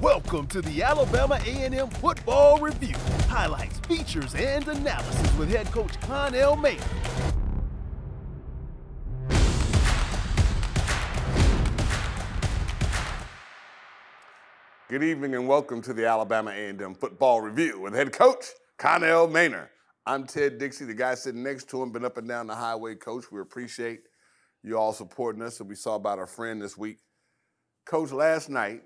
Welcome to the Alabama A&M Football Review. Highlights, features, and analysis with head coach Connell Maynor. Good evening and welcome to the Alabama A&M Football Review with head coach Connell Maynor. I'm Ted Dixie, the guy sitting next to him, been up and down the highway, coach. We appreciate you all supporting us, and we saw about our friend this week. Coach, last night,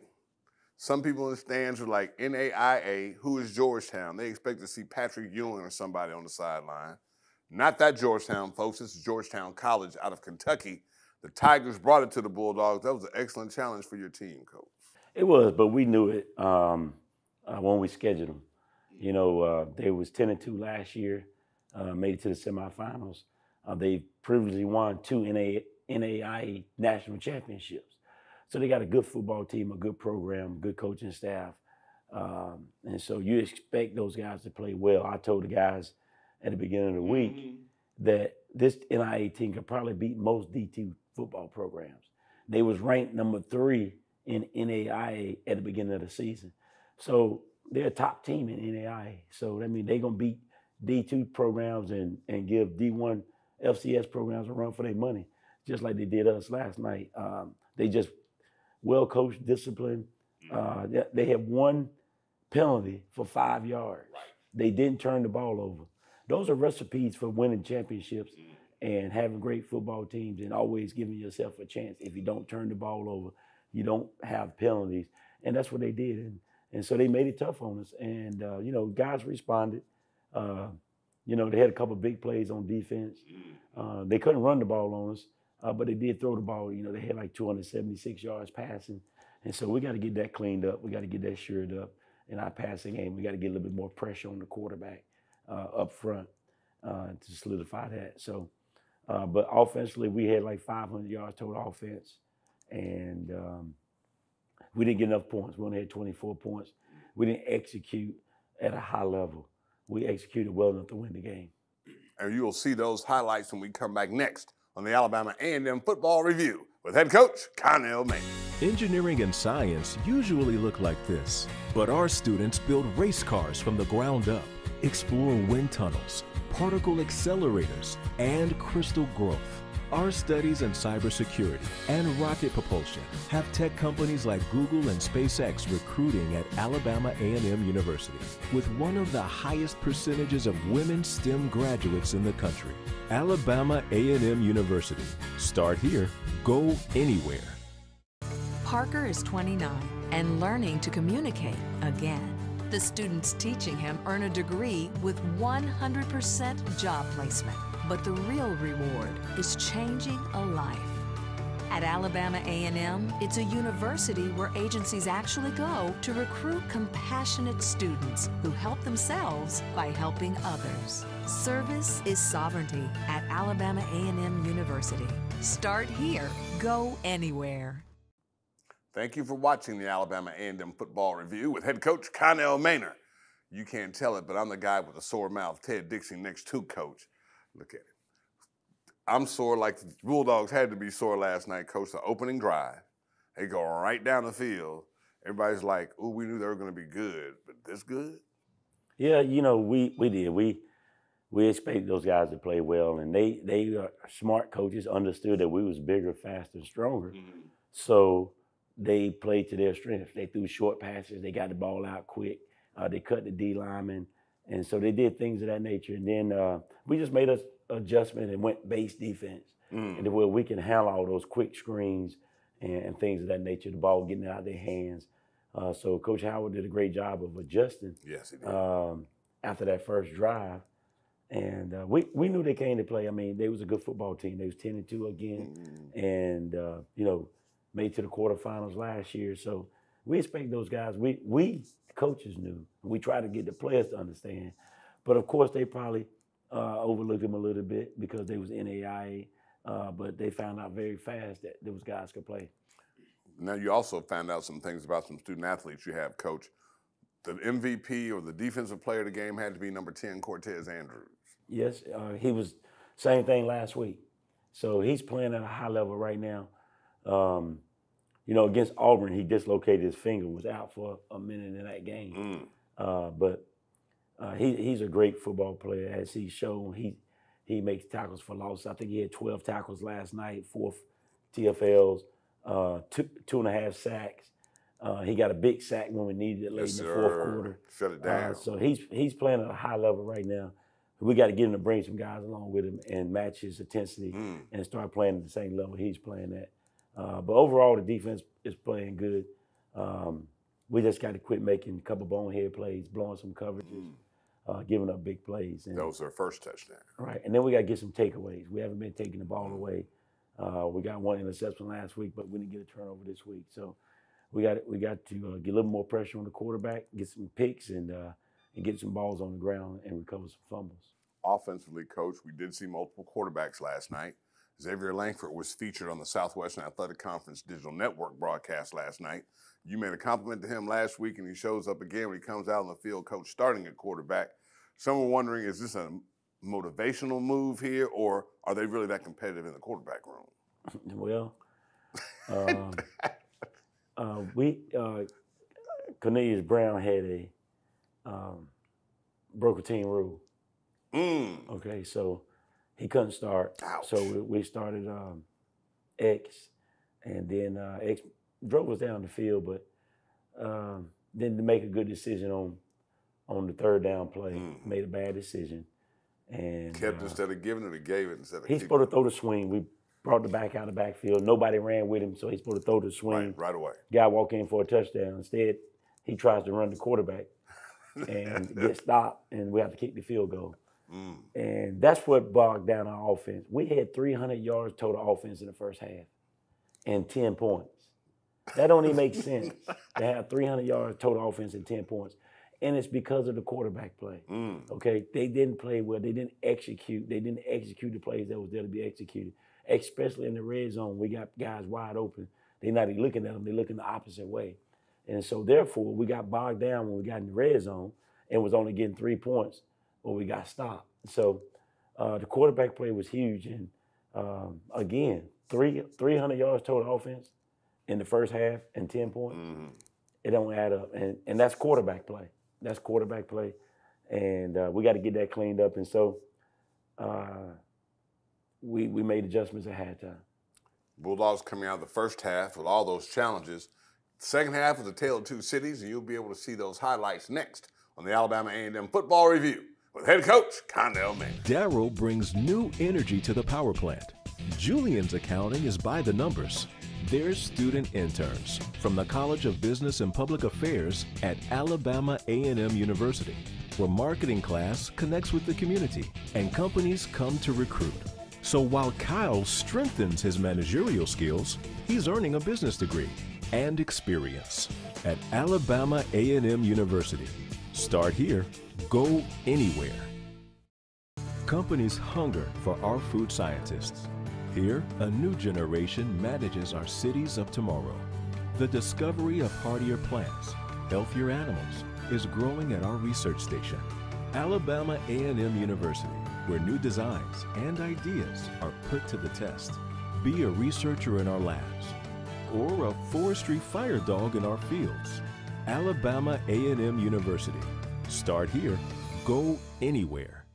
some people in the stands were like, NAIA, who is Georgetown? They expect to see Patrick Ewing or somebody on the sideline. Not that Georgetown, folks. This is Georgetown College out of Kentucky. The Tigers brought it to the Bulldogs. That was an excellent challenge for your team, Coach. It was, but we knew it when we scheduled them. You know, they was 10-2 last year, made it to the semifinals. They previously won 2 NAIA national championships. So they got a good football team, a good program, good coaching staff. And so you expect those guys to play well. I told the guys at the beginning of the week that this NAIA team could probably beat most D2 football programs. They was ranked number 3 in NAIA at the beginning of the season. So they're a top team in NAIA. So, I mean, they're going to beat D2 programs and give D1 FCS programs a run for their money, just like they did us last night. They just well-coached, disciplined. They had one penalty for 5 yards. They didn't turn the ball over. Those are recipes for winning championships and having great football teams and always giving yourself a chance. If you don't turn the ball over, you don't have penalties. And that's what they did. And so they made it tough on us. And, you know, guys responded. You know, they had a couple of big plays on defense. They couldn't run the ball on us. But they did throw the ball. You know, they had like 276 yards passing. And so we got to get that cleaned up. We got to get that shored up in our passing game. We got to get a little bit more pressure on the quarterback up front to solidify that. So, but offensively, we had like 500 yards total offense. And we didn't get enough points. We only had 24 points. We didn't execute at a high level. We executed well enough to win the game. And you will see those highlights when we come back next on the Alabama A&M Football Review with head coach Connell Maynor. Engineering and science usually look like this, but our students build race cars from the ground up, explore wind tunnels, particle accelerators, and crystal growth. Our studies in cybersecurity and rocket propulsion have tech companies like Google and SpaceX recruiting at Alabama A&M University, with one of the highest percentages of women STEM graduates in the country. Alabama A&M University. Start here, go anywhere. Parker is 29 and learning to communicate again. The students teaching him earn a degree with 100% job placement. But the real reward is changing a life. At Alabama A&M, it's a university where agencies actually go to recruit compassionate students who help themselves by helping others. Service is sovereignty at Alabama A&M University. Start here, go anywhere. Thank you for watching the Alabama A&M Football Review with head coach Connell Maynor. You can't tell it, but I'm the guy with a sore mouth, Ted Dixie, next to Coach. Look at it. I'm sore like the Bulldogs had to be sore last night, Coach. The opening drive, they go right down the field. Everybody's like, "Ooh, we knew they were going to be good, but this good?" Yeah, you know, we did. We expected those guys to play well, and they are smart coaches, understood that we was bigger, faster, stronger. So they played to their strengths. They threw short passes. They got the ball out quick. They cut the D lineman. And so they did things of that nature. And then we just made an adjustment and went base defense. And where we can handle all those quick screens and things of that nature, the ball getting out of their hands. So Coach Howard did a great job of adjusting. Yes, he did. After that first drive. And we knew they came to play. I mean, they was a good football team. They was 10-2 again. And, you know, made to the quarterfinals last year. So we expect those guys. We coaches knew. We try to get the players to understand. But, of course, they probably overlooked them a little bit because they was NAIA. But they found out very fast that those guys could play. Now, you also found out some things about some student athletes you have, Coach. The MVP or the defensive player of the game had to be number 10, Cortez Andrews. Yes, he was same thing last week. So he's playing at a high level right now. You know, against Auburn, he dislocated his finger, was out for a minute in that game. But he's a great football player, as he's shown. He makes tackles for loss. I think he had 12 tackles last night, 4 TFLs, 2.5 sacks. He got a big sack when we needed it late in the fourth quarter. Shut it down. So he's playing at a high level right now. We got to get him to bring some guys along with him and match his intensity and start playing at the same level he's playing at. But overall, the defense is playing good. We just got to quit making a couple bonehead plays, blowing some coverages, giving up big plays. And, that was their first touchdown. Right, and then we got to get some takeaways. We haven't been taking the ball away. We got 1 interception last week, but we didn't get a turnover this week. So we got to get a little more pressure on the quarterback, get some picks, and get some balls on the ground and recover some fumbles. Offensively, Coach, we did see multiple quarterbacks last night. Xavier Langford was featured on the Southwestern Athletic Conference Digital Network broadcast last night. You made a compliment to him last week, and he shows up again when he comes out on the field, Coach, starting at quarterback. Some were wondering, is this a motivational move here, or are they really that competitive in the quarterback room? Well, Cornelius Brown had a broke a team rule. Okay, so he couldn't start. Ouch. So we started X, and then X drove us down the field, but didn't make a good decision on the third down play. Made a bad decision. And Kept instead of giving it, he gave it instead of he's supposed to throw the swing. We brought the back out of the backfield. Nobody ran with him, so he's supposed to throw the swing. Right away. Guy walk in for a touchdown. Instead, he tries to run the quarterback and get stopped, and we have to kick the field goal. And that's what bogged down our offense. We had 300 yards total offense in the first half and 10 points. That don't even make sense to have 300 yards total offense and 10 points. And it's because of the quarterback play. Okay, they didn't play well. They didn't execute. They didn't execute the plays that was there to be executed, especially in the red zone. We got guys wide open. They're not even looking at them. They're looking the opposite way. And so, therefore, we got bogged down when we got in the red zone and was only getting 3 points when we got stopped. So the quarterback play was huge. And, again, 300 yards total offense in the first half and 10 points. It don't add up. And that's quarterback play. That's quarterback play. And we got to get that cleaned up. And so we made adjustments at halftime. Bulldogs coming out of the first half with all those challenges. Second half was a tale of two cities, and you'll be able to see those highlights next on the Alabama A&M Football Review with head coach Connell Mann. Darryl brings new energy to the power plant. Julian's accounting is by the numbers. They're student interns from the College of Business and Public Affairs at Alabama A&M University, where marketing class connects with the community and companies come to recruit. So while Kyle strengthens his managerial skills, he's earning a business degree and experience at Alabama A&M University. Start here, go anywhere. Companies hunger for our food scientists. Here, a new generation manages our cities of tomorrow. The discovery of hardier plants, healthier animals, is growing at our research station, Alabama A&M University, where new designs and ideas are put to the test. Be a researcher in our labs, or a forestry fire dog in our fields. Alabama A&M University. Start here, go anywhere.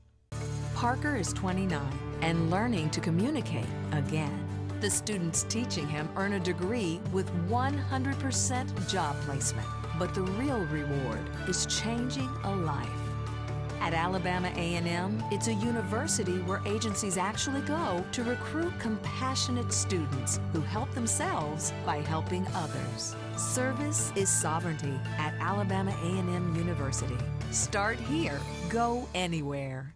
Parker is 29 and learning to communicate again. The students teaching him earn a degree with 100% job placement. But the real reward is changing a life. At Alabama A&M, it's a university where agencies actually go to recruit compassionate students who help themselves by helping others. Service is sovereignty at Alabama A&M University. Start here, go anywhere.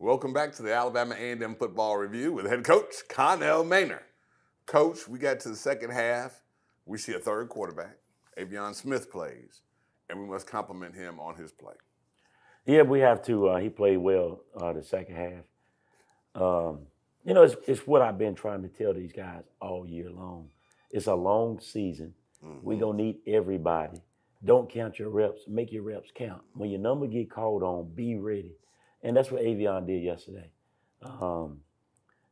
Welcome back to the Alabama A&M Football Review with head coach Connell Maynor. Coach, we got to the second half. We see a third quarterback. Avion Smith plays, and we must compliment him on his play. Yeah, we have to. He played well the second half. You know, it's what I've been trying to tell these guys all year long. It's a long season. We're going to need everybody. Don't count your reps. Make your reps count. When your number get called on, be ready. And that's what Avion did yesterday. You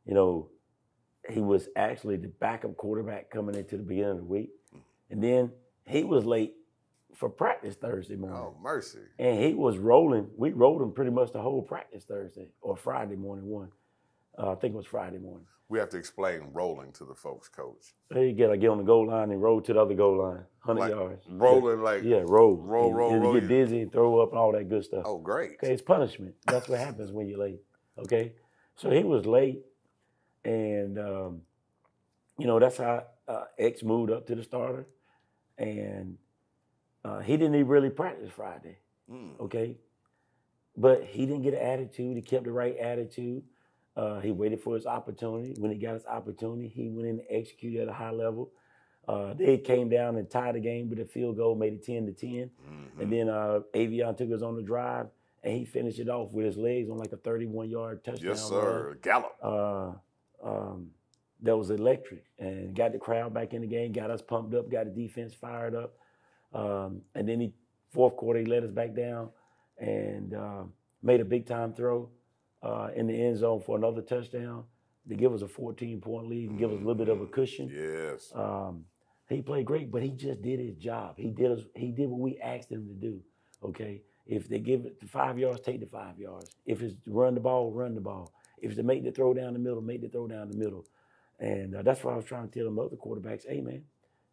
know, he was actually the backup quarterback coming into the beginning of the week. And then he was late for practice Thursday morning. Oh, mercy. And he was rolling. We rolled him pretty much the whole practice Thursday or Friday morning one. I think it was Friday morning. We have to explain rolling to the folks, Coach. You get on the goal line and roll to the other goal line, 100 yards. Rolling like? Yeah, roll. Roll. You get dizzy and throw up and all that good stuff. Oh, great. Okay, it's punishment. That's what happens when you're late. Okay? So he was late, and, you know, that's how X moved up to the starter. And he didn't even really practice Friday, okay? But he didn't get an attitude. He kept the right attitude. He waited for his opportunity. When he got his opportunity, he went in and executed at a high level. They came down and tied the game with a field goal, made it 10-10. And then Avion took us on the drive, and he finished it off with his legs on like a 31-yard touchdown. Yes, sir. Gallop. that was electric and got the crowd back in the game, got us pumped up, got the defense fired up. And then fourth quarter, he let us back down and made a big time throw in the end zone for another touchdown to give us a 14-point lead and give us a little bit of a cushion. Yes. He played great, but he just did his job. He did what we asked him to do. Okay, if they give it 5 yards, take the 5 yards. If it's to run the ball, run the ball. If it's to make the throw down the middle, make the throw down the middle. And that's why I was trying to tell them other quarterbacks, hey man,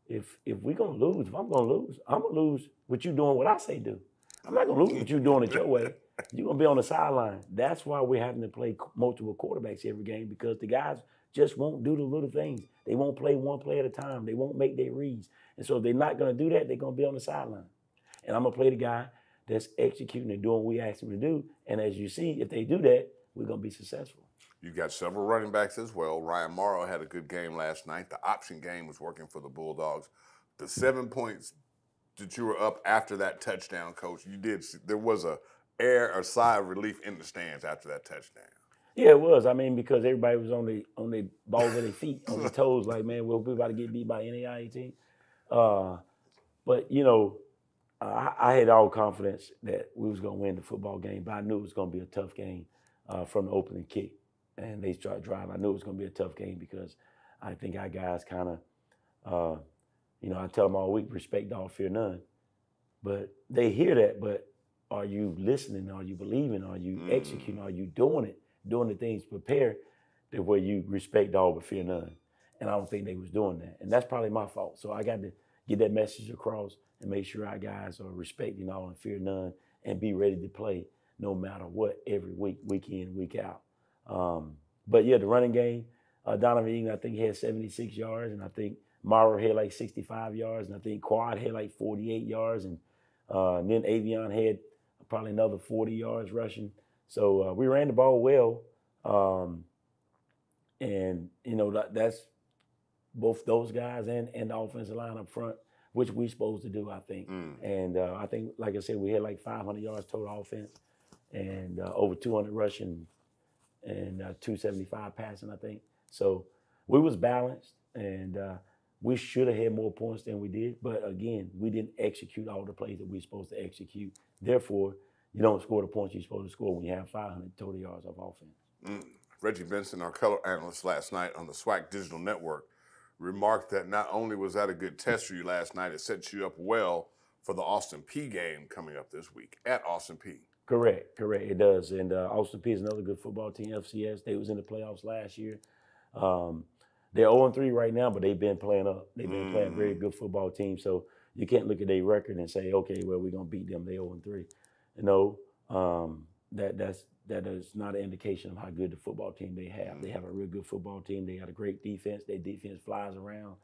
if we're gonna lose, if I'm gonna lose, I'm gonna lose with you doing what I say do. I'm not gonna lose with you doing it your way. You're gonna be on the sideline. That's why we're having to play multiple quarterbacks every game, because the guys just won't do the little things. They won't play one play at a time. They won't make their reads. And so if they're not gonna do that, they're gonna be on the sideline. And I'm gonna play the guy that's executing and doing what we asked him to do. And as you see, if they do that, we're gonna be successful. You got several running backs as well. Ryan Morrow had a good game last night. The option game was working for the Bulldogs. The 7 points that you were up after that touchdown, Coach, there was a sigh of relief in the stands after that touchdown. Yeah, it was. I mean, because everybody was on the balls of their feet, on their toes, like, man, we're about to get beat by an NAIA team. But, you know, I had all confidence that we was going to win the football game, but I knew it was going to be a tough game from the opening kick. And they started driving. I knew it was going to be a tough game because I think our guys kind of, you know, I tell them all week, respect all, fear none. But they hear that, but are you listening? Are you believing? Are you executing? Are you doing it? Doing the things prepared to where you respect all but fear none. And I don't think they was doing that. And that's probably my fault. So I got to get that message across and make sure our guys are respecting all and fear none and be ready to play no matter what every week, week in, week out. But yeah, the running game, Donovan Eaton, I think he had 76 yards, and I think Morrow had like 65 yards, and I think Quad had like 48 yards, and then Avion had probably another 40 yards rushing. So we ran the ball well, and you know that's both those guys and the offensive line up front, which we're supposed to do, I think. And I think, like I said, we had like 500 yards total offense and over 200 rushing and 275 passing, I think. So we was balanced, and we should have had more points than we did. But again, we didn't execute all the plays that we were supposed to execute. Therefore, you don't score the points you're supposed to score when you have 500 total yards of offense. Reggie Benson, our color analyst last night on the SWAC Digital Network, remarked that not only was that a good test for you last night, it sets you up well for the Austin Peay game coming up this week at Austin Peay. Correct, it does. And Austin Peay is another good football team, FCS. They was in the playoffs last year. They're 0-3 right now, but they've been playing up. They've been playing a very good football team. So you can't look at their record and say, okay, well, we're going to beat them. They're 0-3. No, that is not an indication of how good the football team they have. They have a real good football team. They got a great defense. Their defense flies around.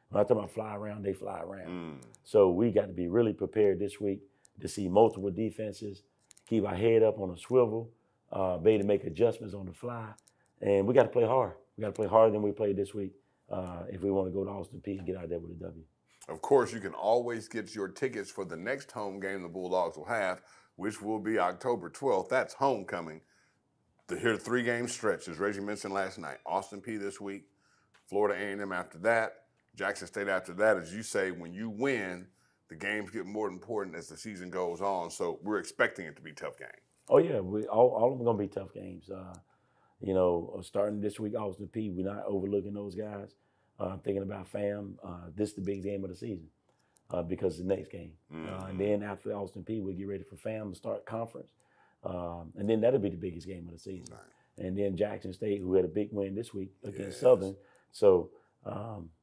When I talk about fly around, they fly around. So we got to be really prepared this week to see multiple defenses, keep our head up on a swivel, be able to make adjustments on the fly. And we got to play hard. We got to play harder than we played this week if we want to go to Austin Peay and get out there with a W. Of course, you can always get your tickets for the next home game the Bulldogs will have, which will be October 12th. That's homecoming. Here, the 3-game stretch, as Reggie mentioned last night. Austin Peay this week, Florida A&M after that, Jackson State after that. As you say, when you win, the games get more important as the season goes on. So we're expecting it to be tough games. Oh, yeah. All of them going to be tough games. You know, starting this week, Austin Peay, we're not overlooking those guys. Thinking about FAM, this is the biggest game of the season because it's the next game. And then after Austin Peay, we'll get ready for FAM to start conference. And then that'll be the biggest game of the season. Right. And then Jackson State, who had a big win this week against Southern. So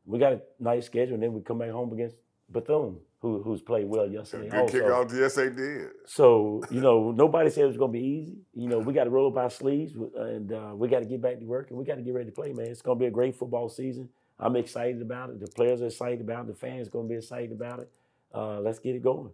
we got a nice schedule, and then we come back home against Bethune, who's played well yesterday. Good kickoff. Yes, they did. So, you know, nobody said it was going to be easy. You know, we got to roll up our sleeves, and we got to get back to work, and we got to get ready to play, man. It's going to be a great football season. I'm excited about it. The players are excited about it. The fans are going to be excited about it. Let's get it going.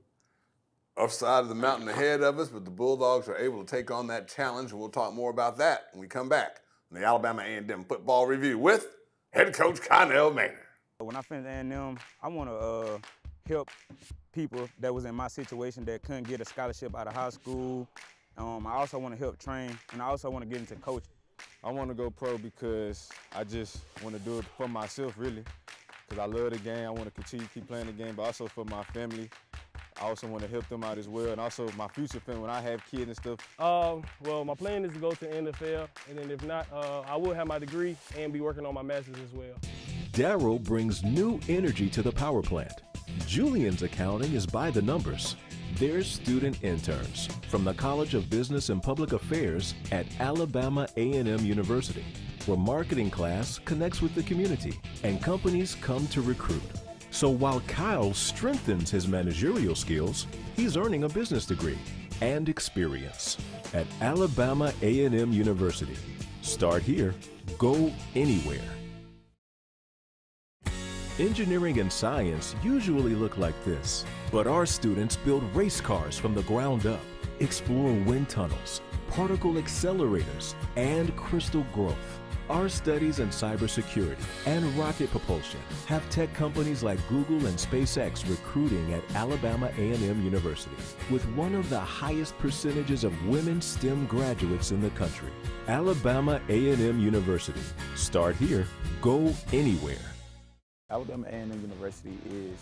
Upside of the mountain ahead of us, but the Bulldogs are able to take on that challenge, and we'll talk more about that when we come back on the Alabama A&M Football Review with head coach Connell Maynor. When I finished A&M, I want to help people that was in my situation that couldn't get a scholarship out of high school. I also want to help train, and I also want to get into coaching. I want to go pro because I just want to do it for myself, really, because I love the game. I want to continue to keep playing the game, but also for my family. I also want to help them out as well, and also my future family when I have kids and stuff. Well, my plan is to go to the NFL, and then if not, I will have my degree and be working on my master's as well. Darryl brings new energy to the power plant. Julian's accounting is by the numbers. They're student interns from the College of Business and Public Affairs at Alabama A&M University, where marketing class connects with the community and companies come to recruit. So while Kyle strengthens his managerial skills, he's earning a business degree and experience at Alabama A&M University. Start here, go anywhere. Engineering and science usually look like this, but our students build race cars from the ground up, explore wind tunnels, particle accelerators, and crystal growth. Our studies in cybersecurity and rocket propulsion have tech companies like Google and SpaceX recruiting at Alabama A&M University, with one of the highest percentages of women STEM graduates in the country. Alabama A&M University. Start here, go anywhere. Alabama A&M University is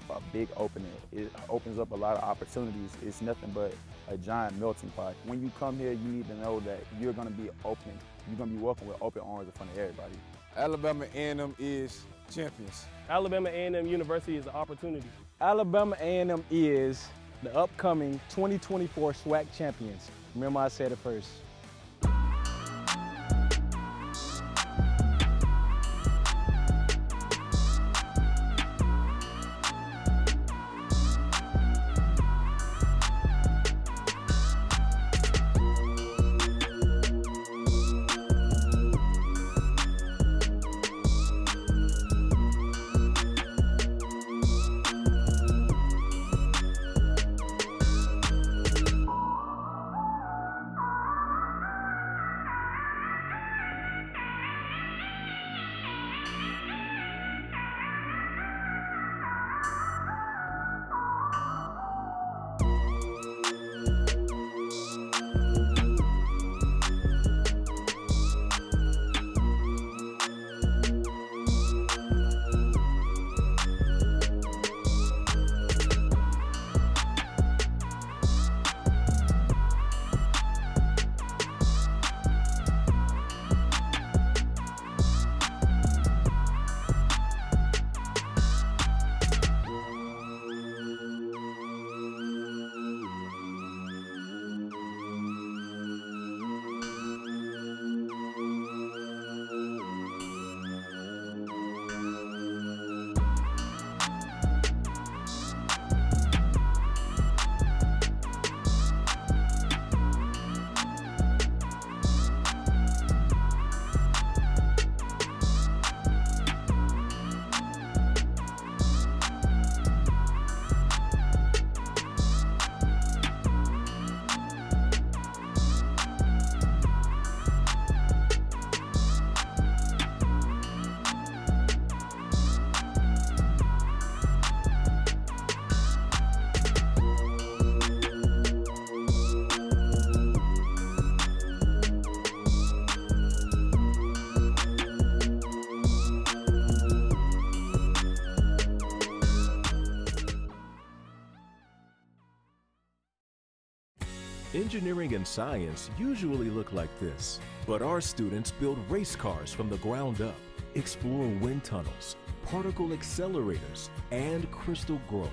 a big opening. It opens up a lot of opportunities. It's nothing but a giant melting pot. When you come here, you need to know that you're going to be open. You're going to be welcomed with open arms in front of everybody. Alabama A&M is champions. Alabama A&M University is an opportunity. Alabama A&M is the upcoming 2024 SWAC champions. Remember I said it first. Engineering and science usually look like this, but our students build race cars from the ground up, explore wind tunnels, particle accelerators, and crystal growth.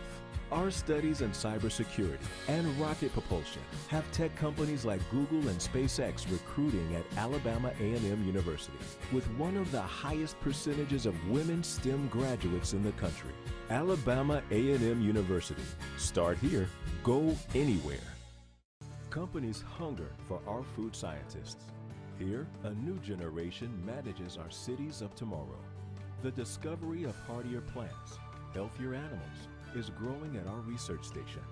Our studies in cybersecurity and rocket propulsion have tech companies like Google and SpaceX recruiting at Alabama A&M University, with one of the highest percentages of women STEM graduates in the country. Alabama A&M University. Start here, go anywhere. Companies hunger for our food scientists. Here, a new generation manages our cities of tomorrow. The discovery of hardier plants, healthier animals, is growing at our research station,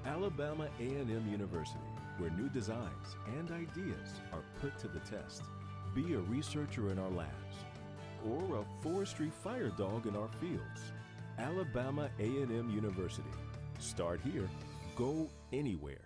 Alabama A&M University, where new designs and ideas are put to the test. Be a researcher in our labs, or a forestry fire dog in our fields. Alabama A&M University. Start here, go anywhere.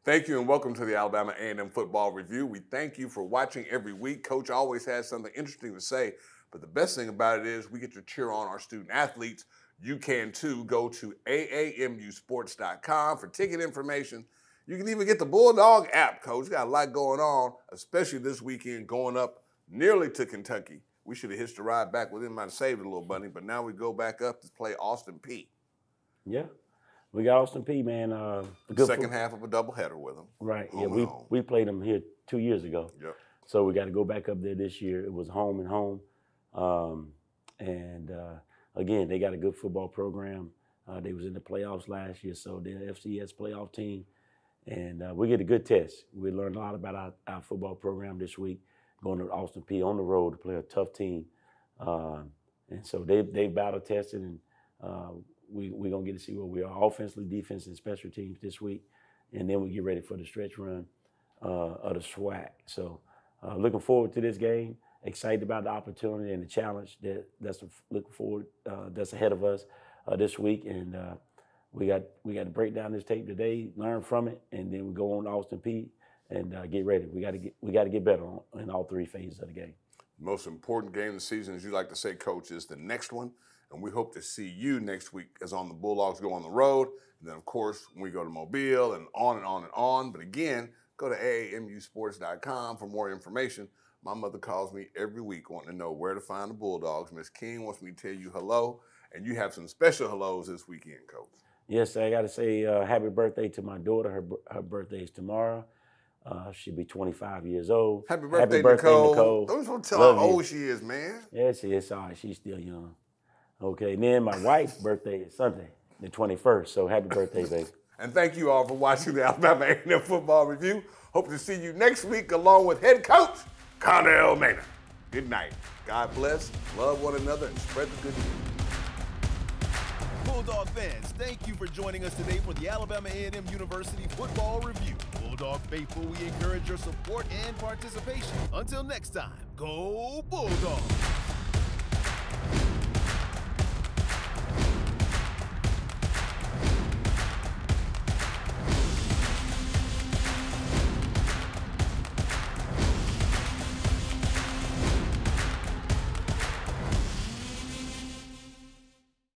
Thank you and welcome to the Alabama A&M Football Review. We thank you for watching every week. Coach always has something interesting to say, but the best thing about it is we get to cheer on our student athletes. You can too. Go to AAMUsports.com for ticket information. You can even get the Bulldog app, Coach. Got a lot going on, especially this weekend going up nearly to Kentucky. We should have hitched a ride back with him. Might have saved it a little, buddy, but now we go back up to play Austin Peay. Yeah. We got Austin Peay, man. Second half of a doubleheader with them. Right. Yeah, we played them here 2 years ago. Yep. So we got to go back up there this year. It was home and home. Again, they got a good football program. They was in the playoffs last year, so they're an FCS playoff team. And we get a good test. We learned a lot about our football program this week, going to Austin Peay on the road to play a tough team. And so they battle tested, and we're going to get to see where we are offensively, defense, and special teams this week. And then we get ready for the stretch run of the SWAC. So looking forward to this game. Excited about the opportunity and the challenge that's looking forward that's ahead of us this week. And we got to break down this tape today, learn from it, and then we go on to Austin Peay and get ready. We got to get better in all three phases of the game. The most important game of the season, as you like to say, Coach, is the next one. And we hope to see you next week as on the Bulldogs go on the road. And then, of course, when we go to Mobile and on and on and on. But again, go to AAMUsports.com for more information. My mother calls me every week wanting to know where to find the Bulldogs. Miss King wants me to tell you hello. And you have some special hellos this weekend, Coach. Yes, I got to say happy birthday to my daughter. Her birthday is tomorrow. She'll be 25 years old. Happy birthday, Nicole. Don't tell her how old she is, man. Yes, it's all right. She's still young. Okay, and then my wife's birthday is Sunday, the 21st. So happy birthday, baby. And thank you all for watching the Alabama A&M Football Review. Hope to see you next week along with head coach Connell Maynard. Good night. God bless, love one another, and spread the good news. Bulldog fans, thank you for joining us today for the Alabama A&M University Football Review. Bulldog faithful, we encourage your support and participation. Until next time, go Bulldogs!